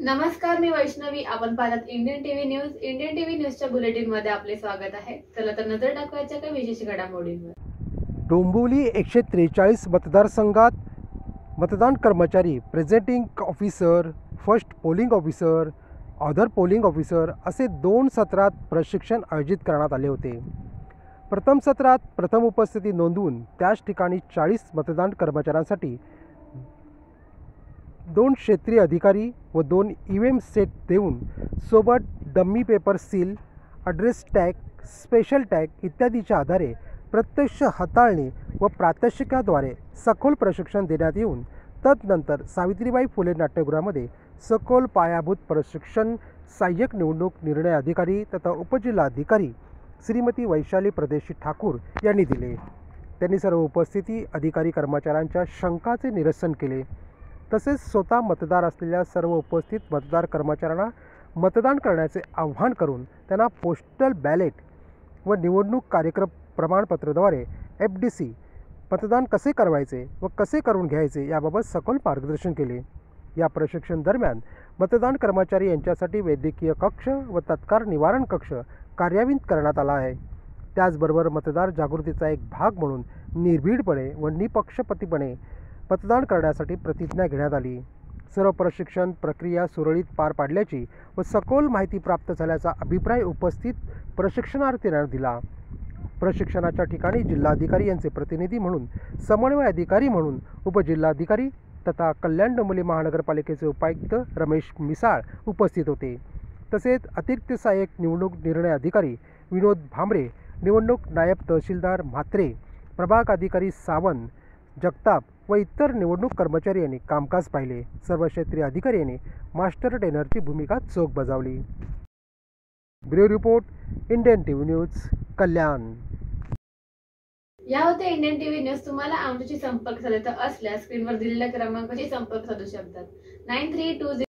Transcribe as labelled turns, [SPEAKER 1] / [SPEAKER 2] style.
[SPEAKER 1] नमस्कार, मी वैष्णवी. आपण पाहतात Indian TV news. Indian TV न्यूजच्या बुलेटिन मध्ये आपले स्वागत आहे. चला तर नजर टाकवायच्या काही विशेष घडामोडींवर.
[SPEAKER 2] डोंबिवली 143 मतदारसंघात मतदान कर्मचारी, presiding officer, first polling officer, other polling officer असे 2 सत्रात प्रशिक्षण आयोजित करण्यात आले होते. प्रथम सत्रात प्रथम उपस्थिती नोंदवून त्याच ठिकाणी 40 मतदान कर्मचाऱ्यांसाठी 2 क्षेत्रीय अधिकारी व 2 EVM सेट देऊन सोबत dummy paper seal, address tag, special tag इत्यादीच्या आधारे प्रत्यक्ष हाताळणी व प्रात्यक्षिकाद्वारे सखोल प्रशिक्षण देण्यात येऊन तदनंतर सावित्रीबाई फुले नाट्यगृहामध्ये सखोल पायाभूत प्रशिक्षण सहाय्यक निवडणूक निर्णय अधिकारी तथा उपजिल्हाधिकारी श्रीमती वैशाली प्रदेशी ठाकूर यांनी दिले. त्यांनी सर्व उपस्थिती अधिकारी कर्मचाऱ्यांच्या शंकाचे निरसन केले. तसेच स्वतः मतदार असलेल्या सर्व उपस्थित मतदार कर्मचाऱ्यांना मतदान करण्याचे आवाहन करून त्यांना पोस्टल बॅलेट व निवडणूक कार्यक्रम प्रमाणपत्राद्वारे FDC मतदान कसे करवायचे व कसे करून घ्यायचे याबाबत सखोल मार्गदर्शन केले. या प्रशिक्षण दरम्यान मतदान कर्मचारी यांच्यासाठी वैद्यकीय कक्ष व तत्काळ निवारण कक्ष कार्यान्वित करण्यात आला आहे. त्याचबरोबर मतदार जागृतीचा एक भाग म्हणून निर्भीडपणे व निपक्षपातीपणे मतदान करण्यासाठी प्रतिज्ञा घेण्यात आली. सर्व प्रशिक्षण प्रक्रिया सुरळीत पार पाडल्याची व सखोल माहिती प्राप्त झाल्याचा अभिप्राय उपस्थित प्रशिक्षणार्थींना दिला. प्रशिक्षणाच्या ठिकाणी जिल्हाधिकारी यांचे प्रतिनिधी म्हणून, समन्वय अधिकारी म्हणून उपजिल्हाधिकारी तथा कल्याण डोंबिवली महानगरपालिकेचे उपायुक्त रमेश मिसाळ उपस्थित होते. तसेच अतिरिक्त सहाय्यक निवडणूक निर्णय अधिकारी विनोद भांबरे, निवडणूक नायब तहसीलदार म्हात्रे, प्रभाग अधिकारी सावंत, जगताप व इतर निवडणूक कर्मचारी यांनी कामकाज पाहिले. सर्व क्षेत्रीय अधिकारी यांनी मास्टर ट्रेनरची भूमिका चोख बजावली. Bureau report, Indian TV news, Kalyan.
[SPEAKER 1] या होते इंडियन टीव्ही न्यूज. तुम्हाला आमच्याशी संपर्क साधायचा असल्यास स्क्रीनवर दिलेल्या क्रमांकाशी संपर्क साधू शकतात. 9320